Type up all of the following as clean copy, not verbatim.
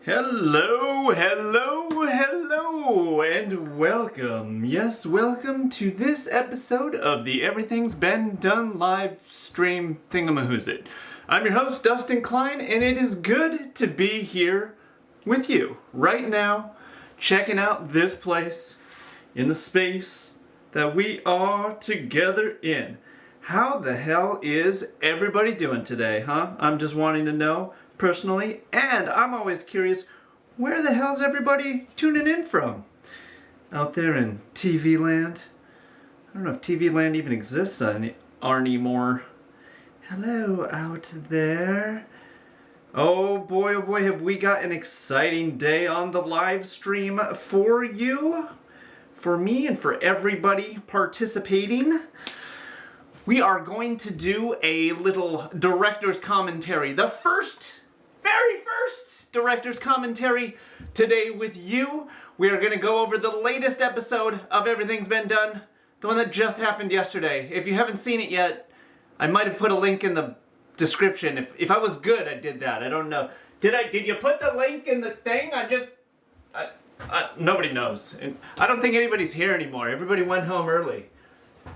Hello, and welcome. Yes, welcome to this episode of the Everything's Been Done live stream thingamahoosit. I'm your host, Dustin Klein, and it is good to be here with you right now, checking out this place in the space that we are together in. How the hell is everybody doing today, huh? I'm just wanting to know personally, and I'm always curious, where the hell's everybody tuning in from? Out there in TV land? I don't know if TV land even exists anymore. Hello out there. Oh boy, have we got an exciting day on the live stream for you, for me, and for everybody participating. We are going to do a little director's commentary. The very first director's commentary today with you. We are going to go over the latest episode of Everything's Been Done, the one that just happened yesterday. If you haven't seen it yet, I might have put a link in the description. If I was good, I did that. I don't know. Did you put the link in the thing? Nobody knows. And I don't think anybody's here anymore. Everybody went home early.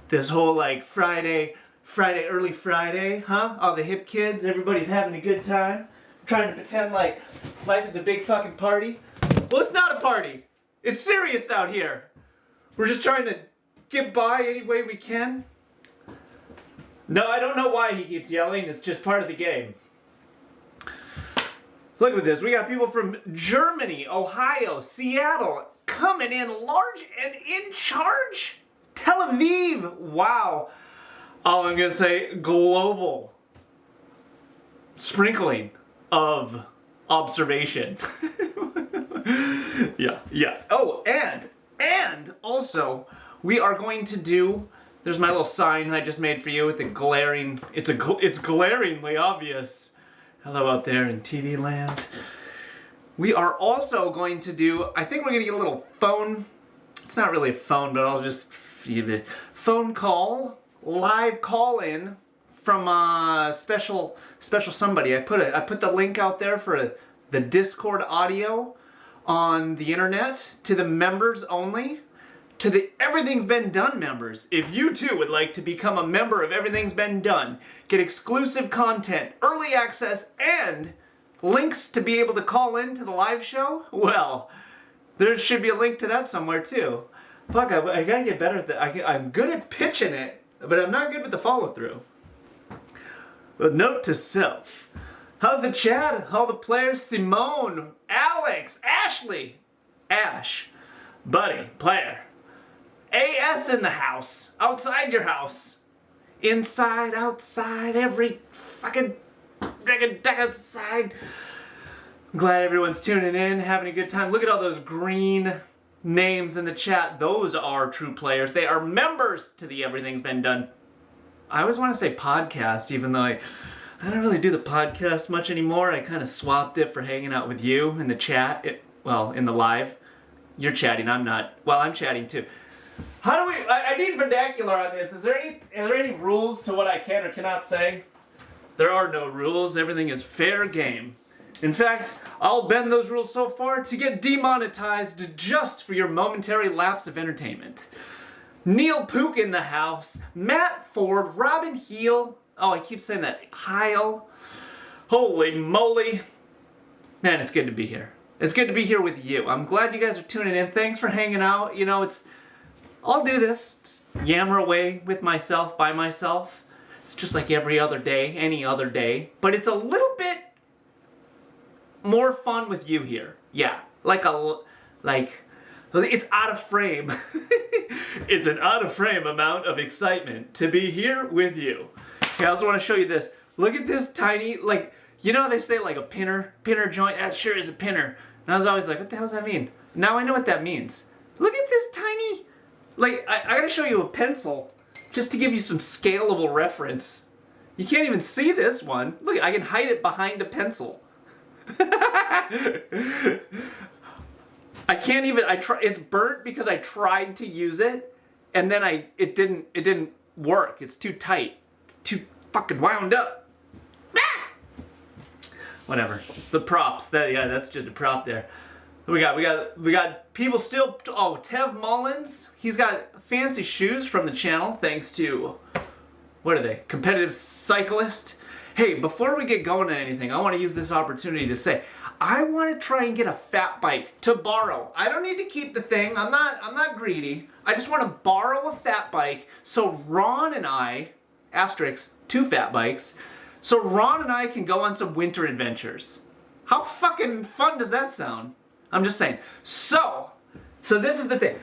This whole like early Friday, huh? All the hip kids, everybody's having a good time. Trying to pretend like life is a big fucking party. Well, it's not a party. It's serious out here. We're just trying to get by any way we can. No, I don't know why he keeps yelling. It's just part of the game. Look at this. We got people from Germany, Ohio, Seattle, coming in large and in charge. Tel Aviv. Wow. All I'm going to say, global sprinkling of observation. Yeah. Oh, and also we are going to do, there's my little sign I just made for you with the glaring, it's glaringly obvious. Hello out there in TV land. We are also going to do, I think we're going to get a little phone, it's not really a phone, but I'll just give it phone call, live call in from a special somebody. I put the link out there for the Discord audio on the internet to the members only, to the Everything's Been Done members. If you too would like to become a member of Everything's Been Done, get exclusive content, early access, and links to be able to call in to the live show, well, there should be a link to that somewhere too. Fuck, I gotta get better at that. I'm good at pitching it, but I'm not good with the follow-through. A note to self. How's the chat? All the players? Simone, Alex, Ashley, Ash, Buddy, player. AS in the house. Outside your house. Inside, outside, every fucking side. I'm glad everyone's tuning in, having a good time. Look at all those green names in the chat. Those are true players. They are members to the Everything's Been Done. I always want to say podcast, even though I don't really do the podcast much anymore. I kind of swapped it for hanging out with you in the chat. In the live. You're chatting, I'm not. Well, I'm chatting too. How do we, I need vernacular on this. Are there any rules to what I can or cannot say? There are no rules. Everything is fair game. In fact, I'll bend those rules so far to get demonetized just for your momentary lapse of entertainment. Neil Pook in the house, Matt Ford, Robin Heel, oh I keep saying that, Heil, holy moly. Man, it's good to be here. It's good to be here with you. I'm glad you guys are tuning in. Thanks for hanging out. You know, I'll do this, just yammer away with myself, by myself. It's just like every other day, any other day, but it's a little bit more fun with you here. Yeah, it's out of frame. It's an out of frame amount of excitement to be here with you. Okay, I also want to show you this. Look at this tiny, you know how they say like a pinner joint? That sure is a pinner. And I was always like, what the hell does that mean? Now I know what that means. Look at this tiny, I gotta show you a pencil just to give you some scalable reference. You can't even see this one. Look, I can hide it behind a pencil. I can't even, it's burnt because I tried to use it and then it didn't work. It's too tight. It's too fucking wound up. whatever. The props. That's just a prop there. We got people still. Oh, Tev Mullins. He's got fancy shoes from the channel, thanks to, what are they? Competitive Cyclist. Hey, before we get going on anything, I want to use this opportunity to say, I want to try and get a fat bike to borrow. I don't need to keep the thing. I'm not greedy. I just want to borrow a fat bike so Ron and I, asterisk, 2 fat bikes, so Ron and I can go on some winter adventures. How fucking fun does that sound? I'm just saying. So this is the thing.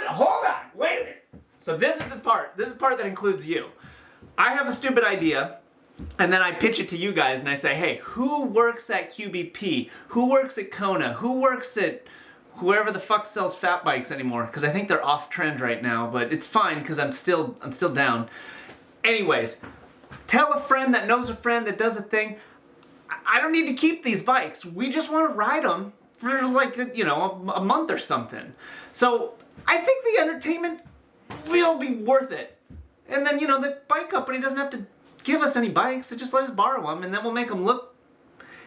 Hold on, wait a minute. So this is the part that includes you. I have a stupid idea, and then I pitch it to you guys, and I say, hey, who works at QBP? Who works at Kona? Who works at whoever the fuck sells fat bikes anymore? Because I think they're off trend right now, but it's fine because I'm still down. Anyways, tell a friend that knows a friend that does a thing. I don't need to keep these bikes. We just want to ride them for like, you know, a month or something. So I think the entertainment will be worth it. And then, you know, the bike company doesn't have to give us any bikes. They just let us borrow them, and then we'll make them look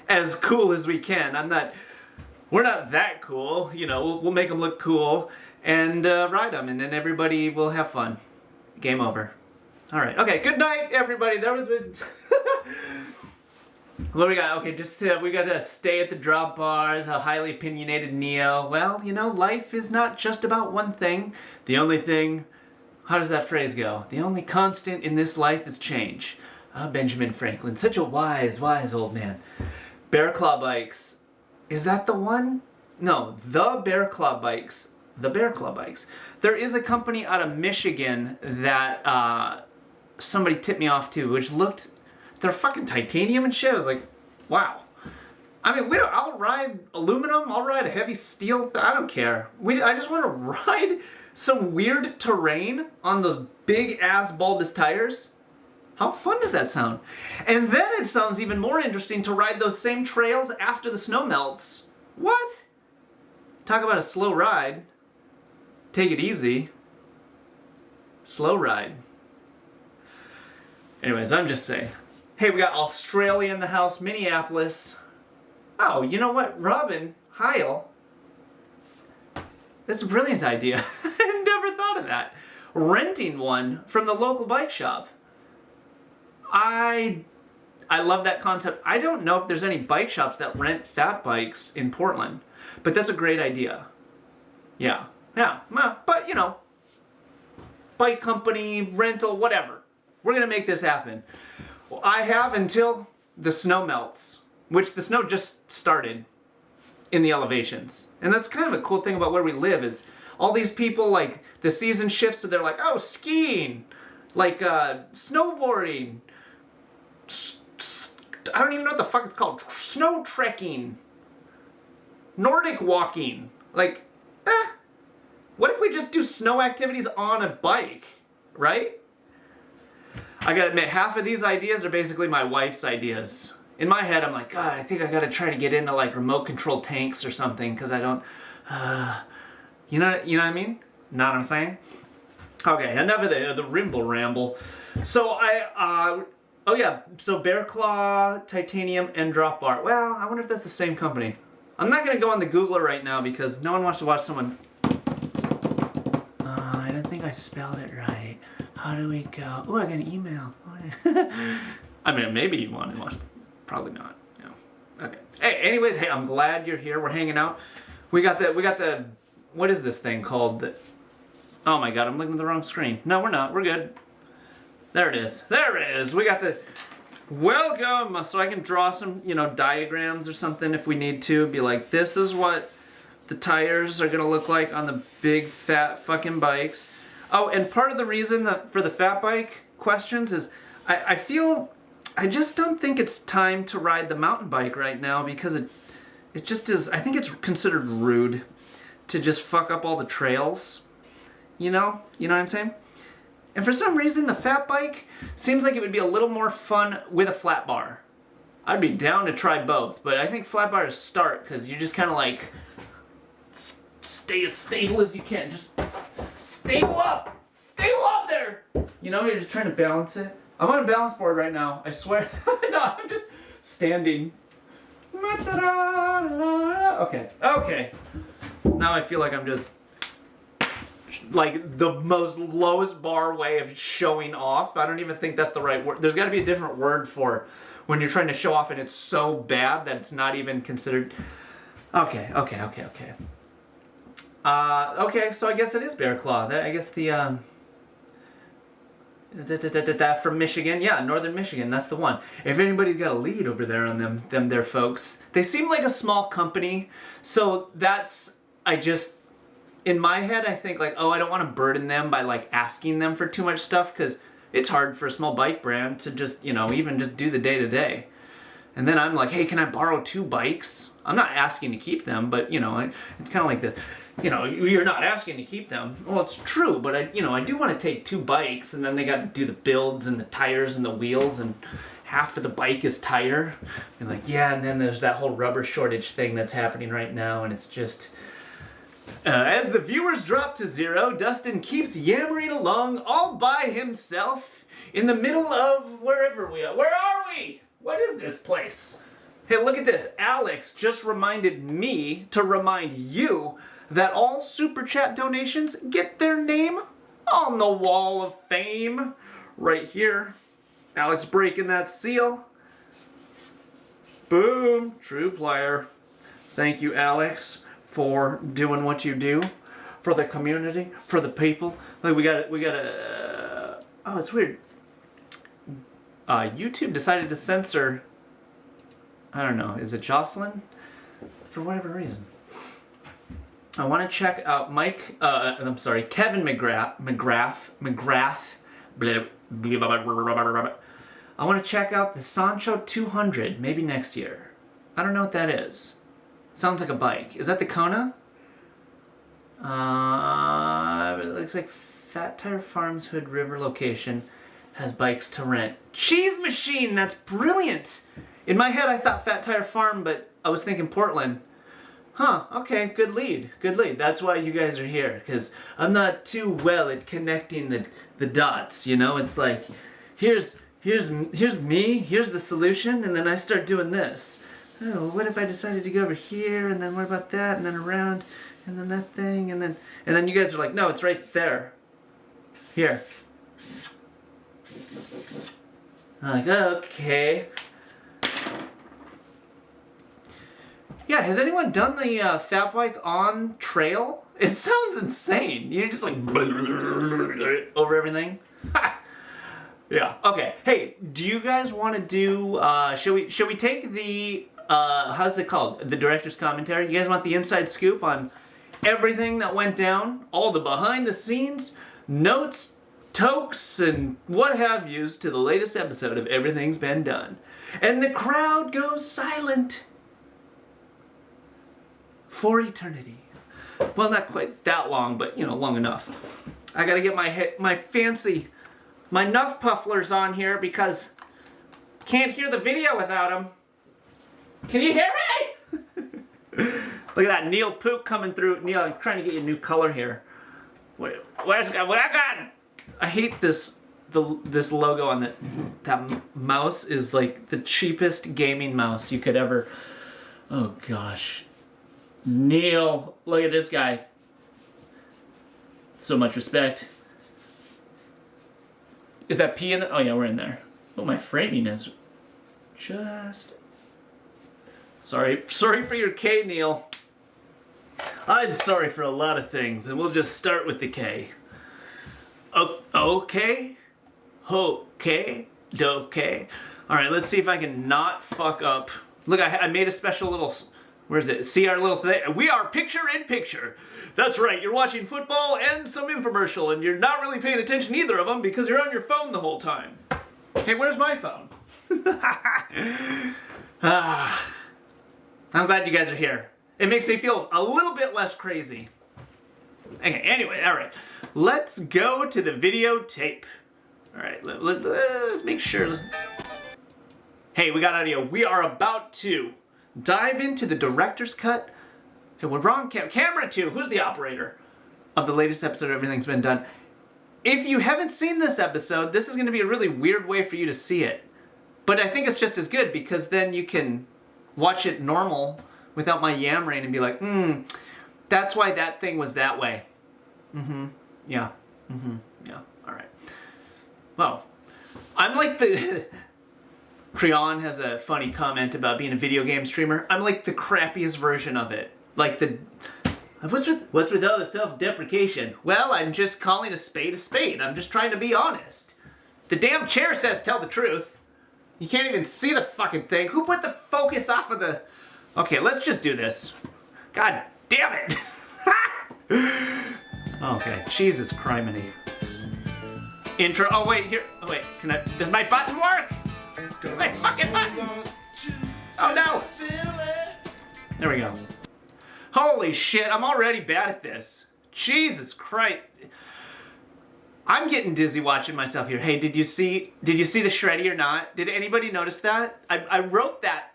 as cool as we can. We're not that cool, you know. We'll make them look cool and ride them, and then everybody will have fun. Game over. All right. Okay. Good night, everybody. That was it. What do we got? Okay, just we got to stay at the drop bars. A highly opinionated Neo. Well, you know, life is not just about one thing. The only thing. How does that phrase go? The only constant in this life is change. Benjamin Franklin, such a wise old man. Bear Claw Bikes. Is that the one? No, the Bear Claw Bikes. The Bear Claw Bikes. There is a company out of Michigan that somebody tipped me off to, which looked. They're fucking titanium and shit. I was like, wow. I mean, I'll ride aluminum. I'll ride a heavy steel. I don't care. I just want to ride some weird terrain on those big ass bulbous tires. How fun does that sound? And then it sounds even more interesting to ride those same trails after the snow melts. What? Talk about a slow ride. Take it easy. Slow ride. Anyways, I'm just saying. Hey, we got Australia in the house, Minneapolis. Oh, you know what? Robin Heil. That's a brilliant idea. I never thought of that. Renting one from the local bike shop. I love that concept. I don't know if there's any bike shops that rent fat bikes in Portland, but that's a great idea. Yeah. But, you know, bike company, rental, whatever. We're going to make this happen. Well, I have until the snow melts, which the snow just started in the elevations. And that's kind of a cool thing about where we live is all these people, like, the season shifts, so they're like, oh, skiing, like, snowboarding, I don't even know what the fuck it's called, snow trekking, Nordic walking, like, what if we just do snow activities on a bike, right? I gotta admit, half of these ideas are basically my wife's ideas. In my head, I'm like, God, I think I gotta try to get into like remote control tanks or something, because I don't, you know what I mean? Know what I'm saying? Okay, enough of the rimble ramble. So oh yeah, so Bear Claw, Titanium, and Drop Bar. Well, I wonder if that's the same company. I'm not gonna go on the Googler right now because no one wants to watch someone. I don't think I spelled it right. How do we go? Oh, I got an email. I mean, maybe you want to watch. Probably not. No. Okay. Hey, anyways, hey, I'm glad you're here. We're hanging out. We got the. What is this thing called? Oh my God, I'm looking at the wrong screen. No, we're not. We're good. There it is. There it is. We got the welcome. So I can draw some, you know, diagrams or something if we need to. Be like, this is what the tires are gonna look like on the big fat fucking bikes. Oh, and part of the reason that for the fat bike questions is I feel I just don't think it's time to ride the mountain bike right now because it just is. I think it's considered rude to just fuck up all the trails. You know what I'm saying? And for some reason, the fat bike seems like it would be a little more fun with a flat bar. I'd be down to try both, but I think flat bars start because you just kind of like stay as stable as you can. Just stable up there. You know, you're just trying to balance it. I'm on a balance board right now. I swear. No, I'm just standing. Okay, okay. Now I feel like I'm just like the most lowest bar way of showing off. I don't even think that's the right word. There's got to be a different word for when you're trying to show off and it's so bad that it's not even considered. Okay. Okay, so I guess it is Bear Claw. I guess the from Michigan, yeah, Northern Michigan, that's the one. If anybody's got a lead over there on them there folks, they seem like a small company, so in my head, I think like, oh, I don't want to burden them by like asking them for too much stuff, because it's hard for a small bike brand to just, even just do the day-to-day. And then I'm like, hey, can I borrow 2 bikes? I'm not asking to keep them, but it's kind of like you're not asking to keep them. Well, it's true, but I do want to take 2 bikes, and then they got to do the builds and the tires and the wheels, and half of the bike is tire. And like, yeah, and then there's that whole rubber shortage thing that's happening right now, and it's just... as the viewers drop to 0, Dustin keeps yammering along all by himself in the middle of wherever we are. Where are we? What is this place? Hey, look at this. Alex just reminded me to remind you that all Super Chat donations get their name on the wall of fame right here. Alex breaking that seal. Boom. True player. Thank you, Alex, for doing what you do for the community, for the people. Like we got oh, it's weird. YouTube decided to censor, I don't know, is it Jocelyn? For whatever reason. I want to check out Kevin McGrath, I want to check out the Sancho 200, maybe next year. I don't know what that is. Sounds like a bike. Is that the Kona? It looks like Fat Tire Farms Hood River location has bikes to rent. Cheese Machine, that's brilliant! In my head I thought Fat Tire Farm, but I was thinking Portland. Huh, okay, good lead. That's why you guys are here, because I'm not too well at connecting the dots, It's like, here's me, here's the solution, and then I start doing this. Oh, what if I decided to go over here, and then what about that, and then around, and then that thing, and then you guys are like, no, it's right there. Here. I'm like, okay. Yeah, has anyone done the fat bike on trail? It sounds insane. You're just like over everything. Yeah. Okay. Hey, do you guys want to do? Should we take the how's it called? The director's commentary. You guys want the inside scoop on everything that went down, all the behind the scenes notes, tokes, and what have yous to the latest episode of Everything's Been Done, and the crowd goes silent for eternity. Well, not quite that long, but long enough. I gotta get my fancy, my Nuff Pufflers on here because can't hear the video without them. Can you hear me? Look at that Neil Pook coming through. Neil, I'm trying to get you a new color here. Wait, what I got? I hate this logo on that mouse is like the cheapest gaming mouse you could ever. Oh gosh. Neil, look at this guy. So much respect. Is that P in there? Oh yeah, we're in there. Oh, my framing is just... Sorry for your K, Neil. I'm sorry for a lot of things, and we'll just start with the K. Okay? Okay? Alright, let's see if I can not fuck up. Look, I made a special little... Where is it? See our little thing? We are picture in picture. That's right, you're watching football and some infomercial, and you're not really paying attention to either of them because you're on your phone the whole time. Hey, where's my phone? I'm glad you guys are here. It makes me feel a little bit less crazy. Okay, anyway, alright. Let's go to the videotape. Alright, let's make sure. Hey, we got audio. We are about to dive into the director's cut. Hey, we're wrong. Camera 2, who's the operator of the latest episode of Everything's Been Done? If you haven't seen this episode, this is going to be a really weird way for you to see it. But I think it's just as good because then you can watch it normal without my yammering and be like, that's why that thing was that way. Yeah. Yeah. All right. Well, I'm like the... Prion has a funny comment about being a video game streamer. I'm like the crappiest version of it. Like the... What's with all the self-deprecation? Well, I'm just calling a spade a spade. I'm just trying to be honest. The damn chair says tell the truth. You can't even see the fucking thing. Who put the focus off of the... Okay, let's just do this. God damn it. Okay, Jesus criminy. Intro. Oh, wait, here. Oh, wait. Does my button work? My fucking button. Oh, no. There we go. Holy shit, I'm already bad at this. Jesus Christ. I'm getting dizzy watching myself here. Hey, did you see the shreddy or not? Did anybody notice that? I wrote that.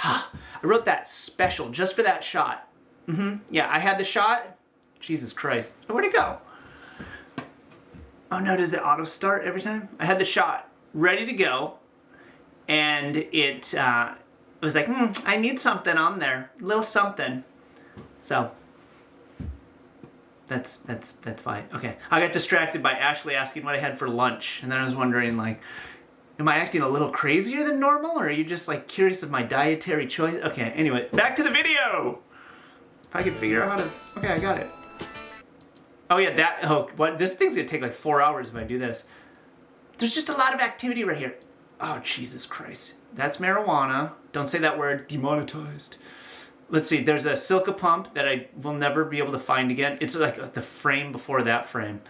I wrote that special just for that shot. Yeah, I had the shot. Jesus Christ. Where'd it go? Oh no, does it auto start every time? I had the shot ready to go. And it was like, I need something on there. A little something. So that's fine. Okay. I got distracted by Ashley asking what I had for lunch. And then I was wondering, like, am I acting a little crazier than normal? Or are you just like curious of my dietary choice? Okay, anyway, back to the video. If I could figure out how to, okay, I got it. Oh yeah, what? This thing's gonna take like 4 hours if I do this. There's just a lot of activity right here. Oh, Jesus Christ. That's marijuana. Don't say that word. Demonetized. Let's see. There's a Silka pump that I will never be able to find again. It's like the frame before that frame.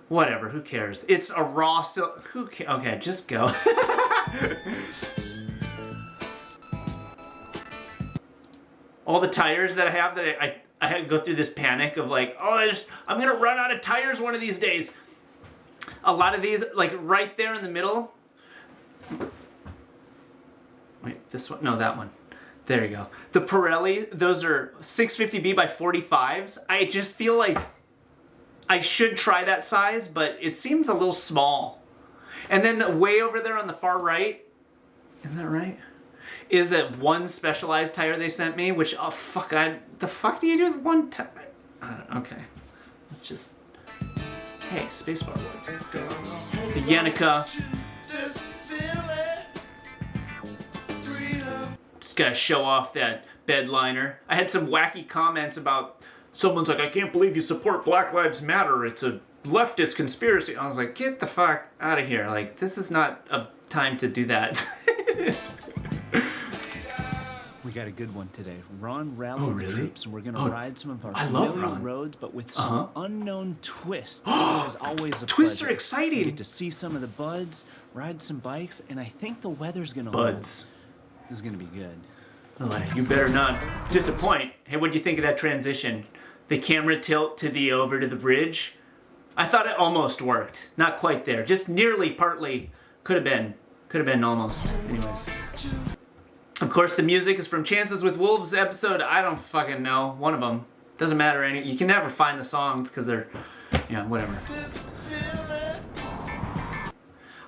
Whatever. Who cares? It's a raw silk. Who cares? Okay, just go. All the tires that I have that I had to go through this panic of like, oh, I'm going to run out of tires one of these days. A lot of these, like right there in the middle. Wait, this one? No, that one. There you go. The Pirelli, those are 650B by 45s. I just feel like I should try that size, but it seems a little small. And then way over there on the far right, isn't that right? Is that one Specialized tire they sent me, which, oh fuck, the fuck do you do with one tire? Okay. Let's just, hey, spacebar works. The Yannicka. Just gotta show off that bed liner. I had some wacky comments about, someone's like, I can't believe you support Black Lives Matter. It's a leftist conspiracy. I was like, get the fuck out of here. Like, this is not a time to do that. We got a good one today. Ron rallied the troops, and we're going to ride some of our familiar roads, but with some unknown twists. As always, a twists pleasure. Are exciting. You get to see some of the buds, ride some bikes, and I think the weather's going to buds. This is going to be good. Oh, you better not disappoint. Hey, what do you think of that transition? The camera tilt to the over to the bridge. I thought it almost worked. Not quite there. Just nearly, partly. Could have been almost. Anyways. Of course, the music is from Chances with Wolves episode. I don't fucking know. One of them. Doesn't matter. You can never find the songs because they're, yeah, whatever.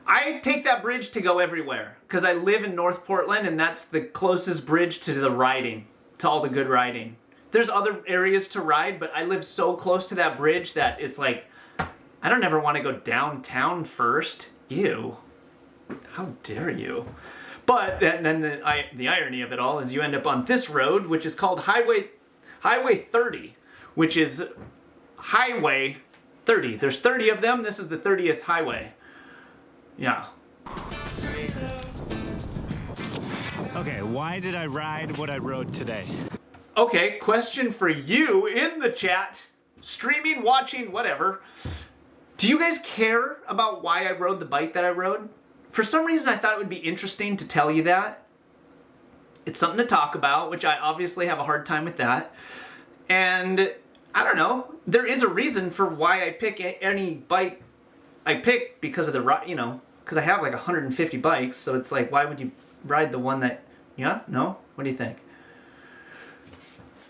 I take that bridge to go everywhere because I live in North Portland and that's the closest bridge to the riding, to all the good riding. There's other areas to ride, but I live so close to that bridge that it's like, I don't ever want to go downtown first. Ew. How dare you? But then the irony of it all is you end up on this road, which is called Highway 30, which is Highway 30. There's 30 of them. This is the 30th highway. Yeah. Okay, why did I ride what I rode today? Okay, question for you in the chat. Streaming, watching, whatever. Do you guys care about why I rode the bike that I rode? For some reason, I thought it would be interesting to tell you that. It's something to talk about, which I obviously have a hard time with that. And I don't know. There is a reason for why I pick any bike I pick because of the, because I have like 150 bikes. So it's like, why would you ride the one that, yeah? No? What do you think?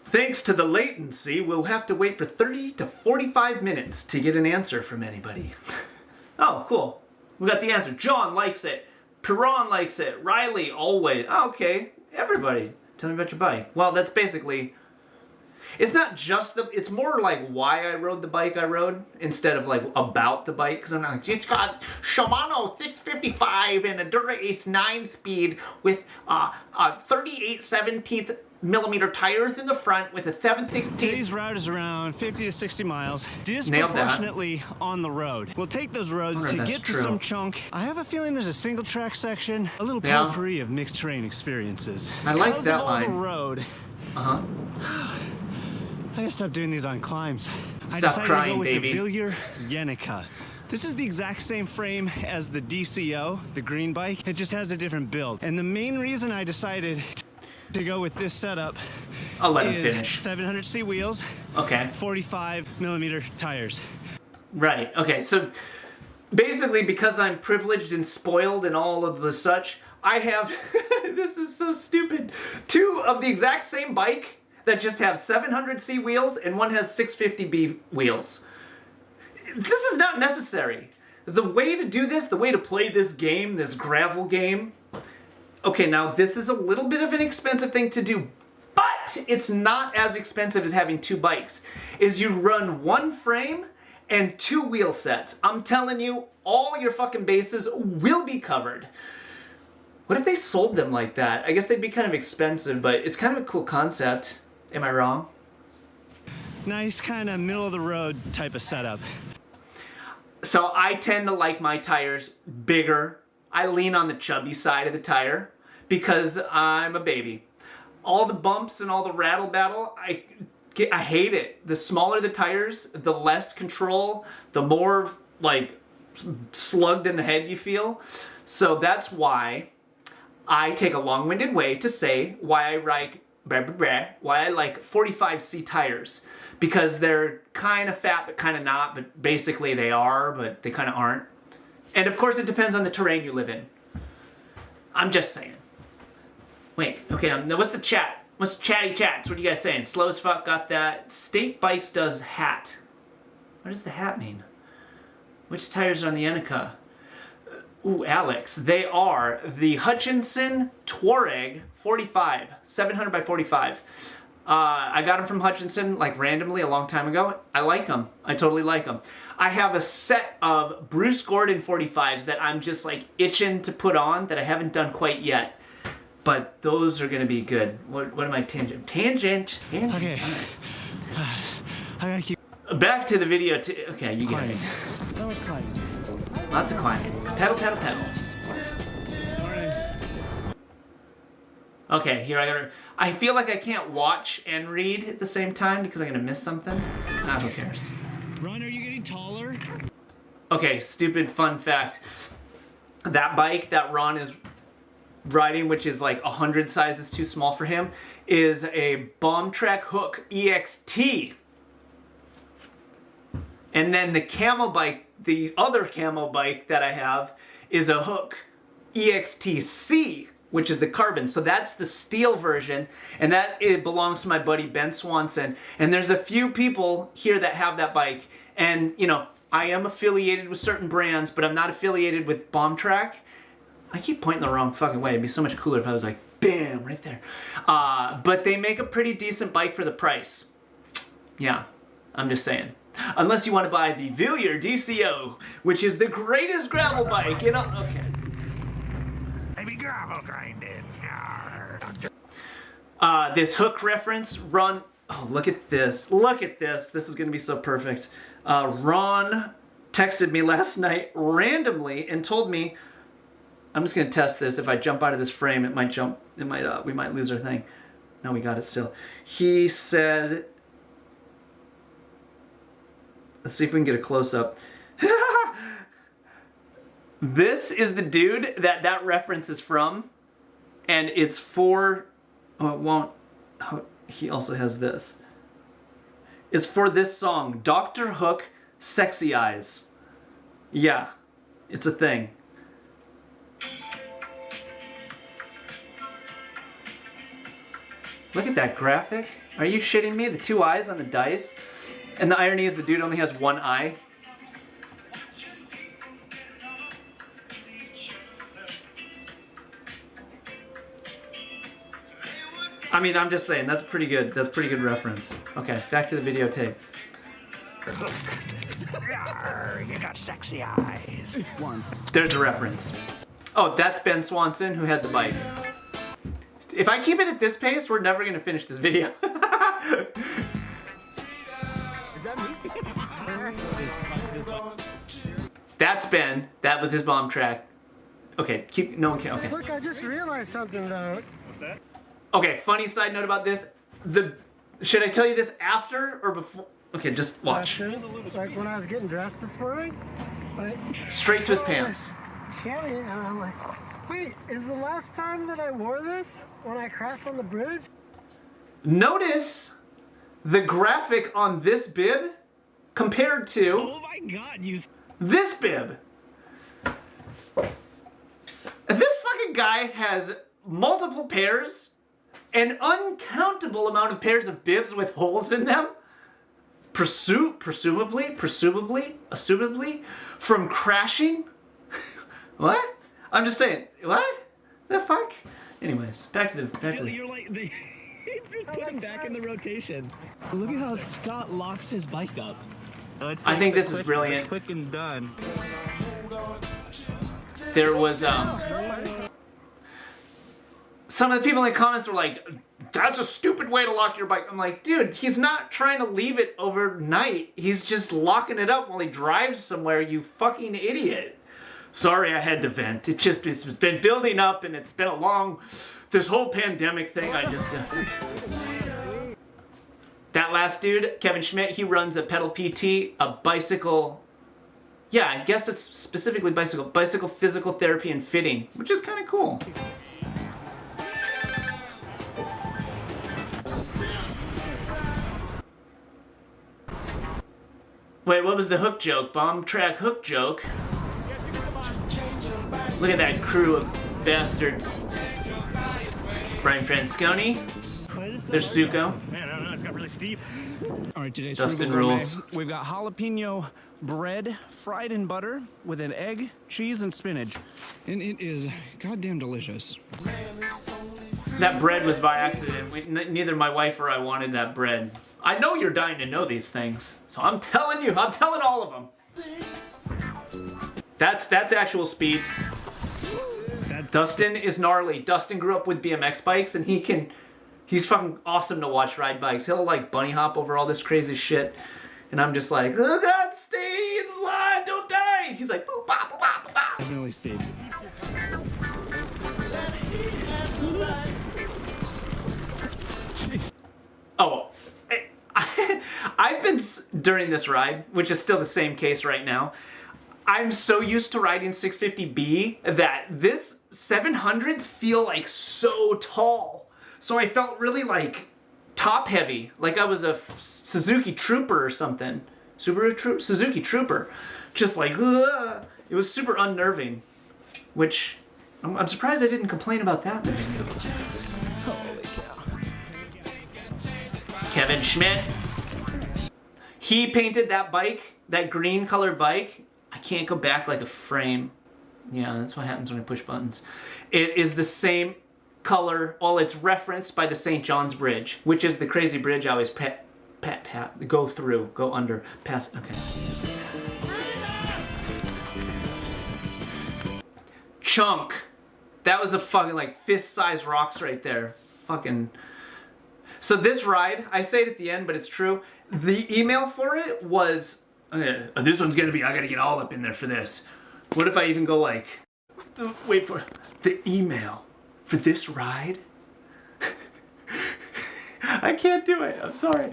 Thanks to the latency, we'll have to wait for 30 to 45 minutes to get an answer from anybody. Oh, cool. We got the answer. John likes it. Piran likes it. Riley, always. Oh, okay. Everybody. Tell me about your bike. Well, that's basically... It's not just the... It's more like why I rode the bike I rode instead of like about the bike. Because I'm not like, it's got Shimano 655 and a Dura Ace 9-speed with 38/17 millimeter tires in the front with a 7/16. Today's route is around 50 to 60 miles, Nailed that. disproportionately on the road. We'll take those roads to get to some chunk. I have a feeling there's a single track section, a little potpourri of mixed terrain experiences. I like that line. The road. Uh-huh. I gotta stop doing these on climbs. Stop crying, to go with baby. The Villiers Yenica. This is the exact same frame as the DCO, the green bike. It just has a different build. And the main reason I decided to go with this setup I'll let him is finish. 700C wheels, Okay. 45 millimeter tires. Right. Okay. So basically, because I'm privileged and spoiled and all of the such, I have, this is so stupid, 2 of the exact same bike that just have 700C wheels and one has 650B wheels. This is not necessary. The way to do this, the way to play this game, this gravel game, okay, now this is a little bit of an expensive thing to do, but it's not as expensive as having 2 bikes, is you run 1 frame and 2 wheel sets. I'm telling you, all your fucking bases will be covered. What if they sold them like that? I guess they'd be kind of expensive, but it's kind of a cool concept. Am I wrong? Nice kind of middle of the road type of setup. So I tend to like my tires bigger. I lean on the chubby side of the tire because I'm a baby. All the bumps and all the rattle battle, I hate it. The smaller the tires, the less control, the more like slugged in the head you feel. So that's why I take a long-winded way to say why I like 45C tires, because they're kind of fat but kind of not, but basically they are, but they kind of aren't. And of course it depends on the terrain you live in. I'm just saying. Wait, okay, now what's the chat? What's the chatty chats? What are you guys saying? Slow as fuck got that. State Bikes does hat. What does the hat mean? Which tires are on the Yenica? Ooh, Alex, they are the Hutchinson Touareg 45, 700 by 45. I got them from Hutchinson, like randomly a long time ago. I like them. I totally like them. I have a set of Bruce Gordon 45s that I'm just like itching to put on that I haven't done quite yet. But those are gonna be good. What am I tangent? Tangent. Okay. I gotta keep... Back to the video. Okay, you get it. So much climbing. Lots of climbing. Pedal, pedal, pedal. Okay, here I feel like I can't watch and read at the same time because I'm gonna miss something. Ah, who cares? Ron, are you getting taller? Okay, stupid fun fact. That bike that Ron is riding, which is like 100 sizes too small for him, is a Bomb Track Hook EXT. And then the camo bike, the other camo bike that I have, is a Hook EXT-C, which is the carbon. So that's the steel version, and it belongs to my buddy Ben Swanson. And there's a few people here that have that bike, and you know, I am affiliated with certain brands, but I'm not affiliated with Bomb Track. I keep pointing the wrong fucking way. It'd be so much cooler if I was like, bam, right there. But they make a pretty decent bike for the price. Yeah, I'm just saying. Unless you want to buy the Villiers DCO, which is the greatest gravel bike in okay. Maybe gravel grinding. This Hook reference, Ron, oh, look at this. Look at this. This is going to be so perfect. Ron texted me last night randomly and told me, I'm just going to test this. If I jump out of this frame, it might jump, we might lose our thing. No, we got it still. He said, let's see if we can get a close-up. This is the dude that reference is from, and it's for, oh, it won't, oh, he also has this. It's for this song, Dr. Hook, Sexy Eyes. Yeah, it's a thing. Look at that graphic. Are you shitting me? The 2 eyes on the dice? And the irony is the dude only has 1 eye. I mean, I'm just saying, that's pretty good. That's pretty good reference. Okay, back to the videotape. Yarr, you got sexy eyes. There's a reference. Oh, that's Ben Swanson who had the bike. If I keep it at this pace, we're never gonna finish this video. Is that me? That's Ben. That was his bomb track. Okay, no one can, okay. Look, I just realized something though. What's that? Okay, funny side note about this. Should I tell you this after or before? Okay, just watch. Like when I was getting dressed this morning, like Straight to his pants. Sherry, and I'm like, wait, is the last time that I wore this when I crashed on the bridge? Notice the graphic on this bib compared to Oh my god, you... this bib. This fucking guy has multiple pairs, an uncountable amount of pairs of bibs with holes in them. Presumably, from crashing. What? I'm just saying. What? The fuck? Anyways, back to the. You're like... Just put him back in the rotation. Look at how Scott locks his bike up. I think this is brilliant. Quick and done. There was some of the people in the comments were like, that's a stupid way to lock your bike. I'm like, dude, he's not trying to leave it overnight. He's just locking it up while he drives somewhere, you fucking idiot. Sorry I had to vent. It's been building up and it's been this whole pandemic thing, that last dude, Kevin Schmidt, he runs a Pedal PT, a bicycle, yeah, I guess it's specifically bicycle physical therapy and fitting, which is kind of cool. Wait, what was the hook joke? Bomb track hook joke. Look at that crew of bastards. Brian Fransconi. There's Suko. Man, I don't know, it's got really steep. All right, today's Dustin Frugal Gourmet. rules. We've got jalapeno bread fried in butter with an egg, cheese, and spinach. And it is goddamn delicious. That bread was by accident. Neither my wife or I wanted that bread. I know you're dying to know these things, so I'm telling you. I'm telling all of them. That's actual speed. Dustin is gnarly. Dustin grew up with BMX bikes, and he's fucking awesome to watch ride bikes. He'll like bunny hop over all this crazy shit, and I'm just like, oh God, stay in line, don't die. He's like, boop, bop, boop, bop, boop, bop. Definitely stayed. Oh, I've been, during this ride, which is still the same case right now, I'm so used to riding 650B that this 700s feel like so tall. So I felt really like top heavy, like I was a Suzuki Trooper or something. Suzuki Trooper. Just like, ugh. It was super unnerving, which I'm surprised I didn't complain about that. Holy cow. Kevin Schmidt. He painted that bike, that green colored bike. I can't go back like a frame. Yeah, that's what happens when I push buttons. It is the same color. Well, it's referenced by the St. John's Bridge, which is the crazy bridge I always go through, go under, pass. Okay. Chunk. That was a fucking like fist-sized rocks right there. Fucking. So this ride, I say it at the end, but it's true. The email for it was, this one's gonna be, I gotta get all up in there for this. What if I even go like, wait for the email for this ride? I can't do it, I'm sorry.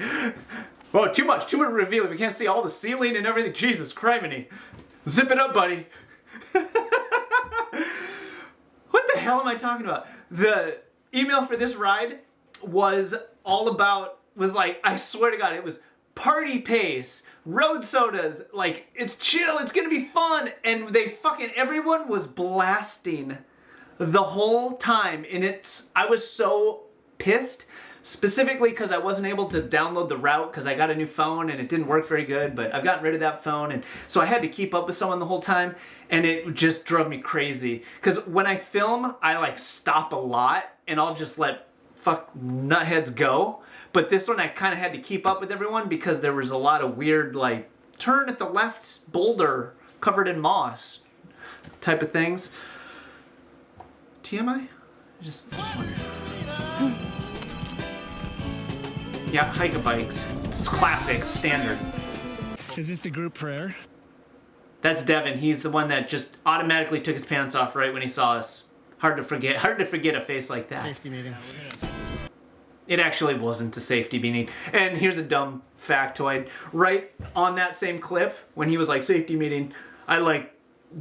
Whoa, too much revealing. We can't see all the ceiling and everything. Jesus criminy. Zip it up, buddy. What the hell am I talking about? The email for this ride was all about, was like, I swear to God, it was party pace, road sodas, like, it's chill, it's gonna be fun, and they fucking, everyone was blasting the whole time, and I was so pissed, specifically because I wasn't able to download the route because I got a new phone and it didn't work very good, but I've gotten rid of that phone, and so I had to keep up with someone the whole time, and it just drove me crazy, because when I film, I like stop a lot, and I'll just let fuck nutheads go. But this one I kind of had to keep up with everyone because there was a lot of weird, like, turn at the left boulder covered in moss type of things. TMI? I just wonder. Yeah, hike-a-bikes. It's classic, standard. Is it the group prayer? That's Devin. He's the one that just automatically took his pants off right when he saw us. Hard to forget a face like that. Safety meeting. It actually wasn't a safety meeting. And here's a dumb factoid. Right on that same clip, when he was like, safety meeting, I like,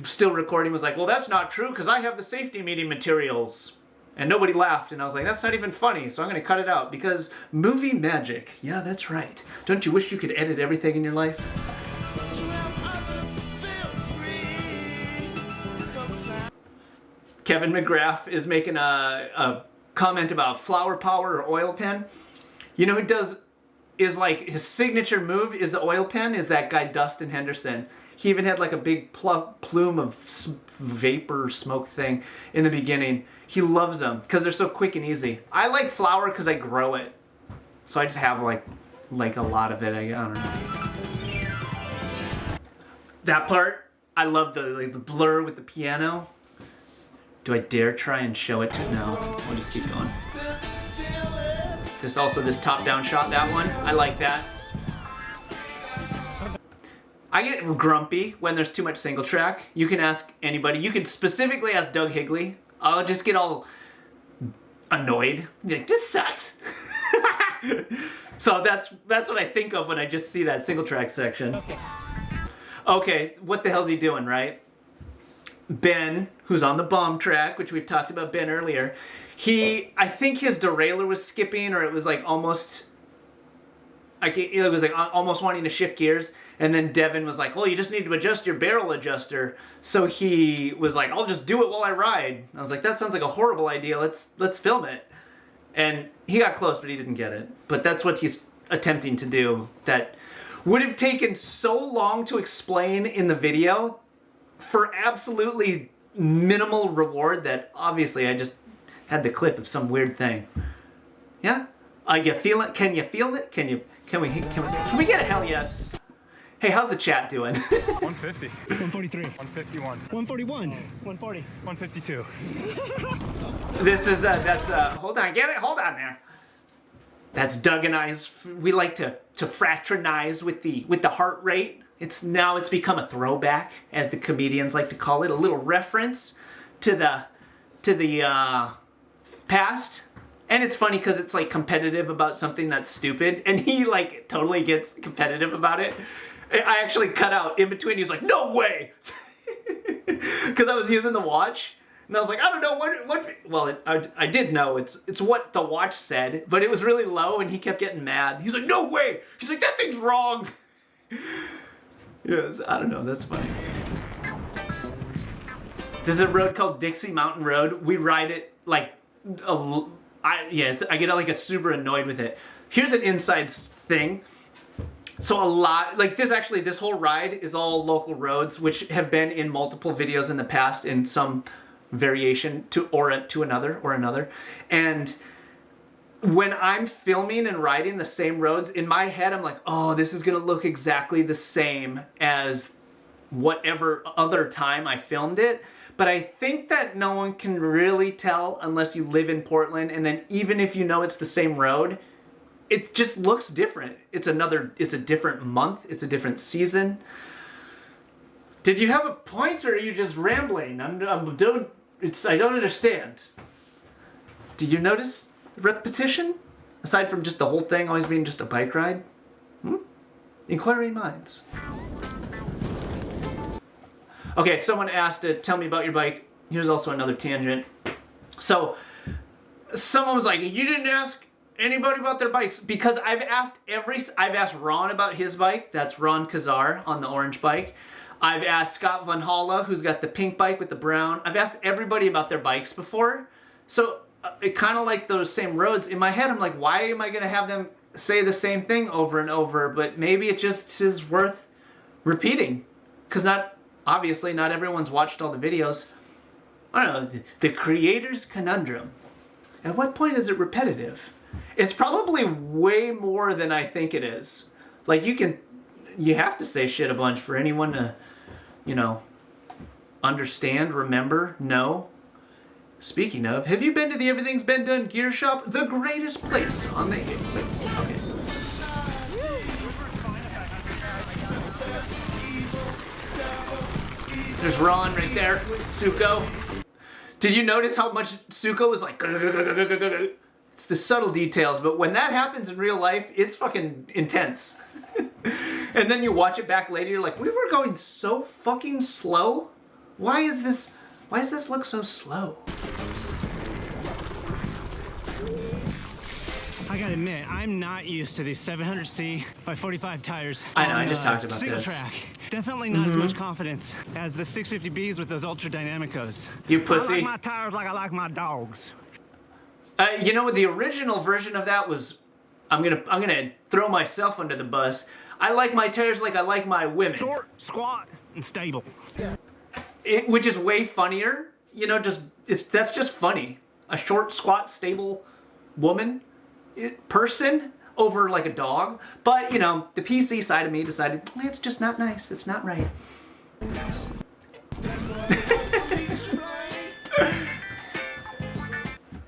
still recording, was like, well, that's not true because I have the safety meeting materials. And nobody laughed, and I was like, that's not even funny, so I'm going to cut it out because movie magic. Yeah, that's right. Don't you wish you could edit everything in your life? Kevin McGrath is making a comment about flower power or oil pen. You know who is like his signature move is the oil pen, is that guy Dustin Henderson. He even had like a big plume of vapor smoke thing in the beginning. He loves them because they're so quick and easy. I like flour because I grow it. So I just have like a lot of it. I don't know. That part, I love the blur with the piano. Do I dare try and show it to? No, we'll just keep going. This top-down shot, that one. I like that. I get grumpy when there's too much single track. You can ask anybody. You can specifically ask Doug Higley. I'll just get all annoyed. Be like, this sucks. So that's what I think of when I just see that single track section. Okay, what the hell's he doing, right? Ben, who's on the bomb track, which we've talked about Ben earlier, I think his derailleur was skipping, or it was like almost wanting to shift gears, and then Devin was like, well, you just need to adjust your barrel adjuster. So he was like, I'll just do it while I ride. I was like, that sounds like a horrible idea. Let's film it. And he got close, but he didn't get it. But that's what he's attempting to do. That would have taken so long to explain in the video for absolutely minimal reward that obviously I just had the clip of some weird thing. Yeah? You feel it? Can you feel it? Can we get a hell yes? Hey, how's the chat doing? 150. 143. 151. 141. 140. 152. Hold on, get it? Hold on there. That's Doug and I's, we like to fraternize with the heart rate. It's become a throwback, as the comedians like to call it, a little reference to the past. And it's funny because it's like competitive about something that's stupid, and he like totally gets competitive about it. I actually cut out in between. He's like, no way, because I was using the watch, and I was like, I don't know what. Well, I did know it's what the watch said, but it was really low, and he kept getting mad. He's like, no way. He's like, that thing's wrong. Yes, I don't know. That's funny. This is a road called Dixie Mountain Road. We ride it like I get like a super annoyed with it. Here's an inside thing. So this whole ride is all local roads, which have been in multiple videos in the past in some variation to another. And when I'm filming and riding the same roads, in my head I'm like, oh, this is gonna look exactly the same as whatever other time I filmed it. But I think that no one can really tell unless you live in Portland, and then even if you know it's the same road, it just looks different. It's a different month, it's a different season. Did you have a point, or are you just rambling? I don't understand. Did you notice repetition? Aside from just the whole thing always being just a bike ride? Inquiring minds. Okay, someone asked to tell me about your bike. Here's also another tangent. So, someone was like, you didn't ask anybody about their bikes, because I've asked Ron about his bike. That's Ron Kazar on the orange bike. I've asked Scott Van Holla, who's got the pink bike with the brown. I've asked everybody about their bikes before. So, it kind of like those same roads. In my head, I'm like, why am I going to have them say the same thing over and over? But maybe it just is worth repeating. Because obviously, not everyone's watched all the videos. I don't know, the creator's conundrum. At what point is it repetitive? It's probably way more than I think it is. Like, you have to say shit a bunch for anyone to, you know, understand, remember, know. Speaking of, have you been to the Everything's Been Done gear shop? The greatest place on the... Okay. There's Ron right there. Suko. Did you notice how much Suko was like... It's the subtle details, but when that happens in real life, it's fucking intense. And then you watch it back later, you're like, we were going so fucking slow? Why does this look so slow? I gotta admit, I'm not used to these 700C by 45 tires. I know, I just talked about single this. Track. Definitely not as much confidence as the 650Bs with those ultra dynamicos. You I pussy. like my tires like I like my dogs. You know what? The original version of that was, I'm gonna throw myself under the bus. I like my tires like I like my women. Short, squat, and stable. Which is way funnier. You know, that's just funny. A short, squat, stable woman, person over like a dog. But you know, the PC side of me decided it's just not nice. It's not right.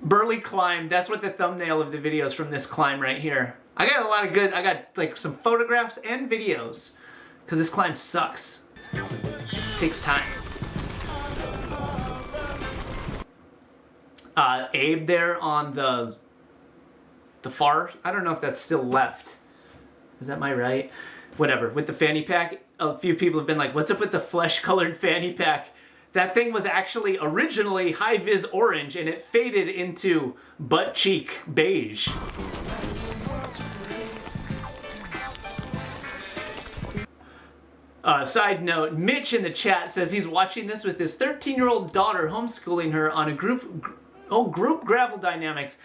Burly climb. That's what the thumbnail of the video is from, this climb right here. I got a lot of I got like some photographs and videos because this climb sucks. It takes time. Abe there on the far. I don't know if that's still left. Is that my right? Whatever. With the fanny pack, a few people have been like, "What's up with the flesh-colored fanny pack?" That thing was actually originally high-vis orange, and it faded into butt cheek beige. Side note, Mitch in the chat says he's watching this with his 13-year-old daughter, homeschooling her on a group gravel dynamics.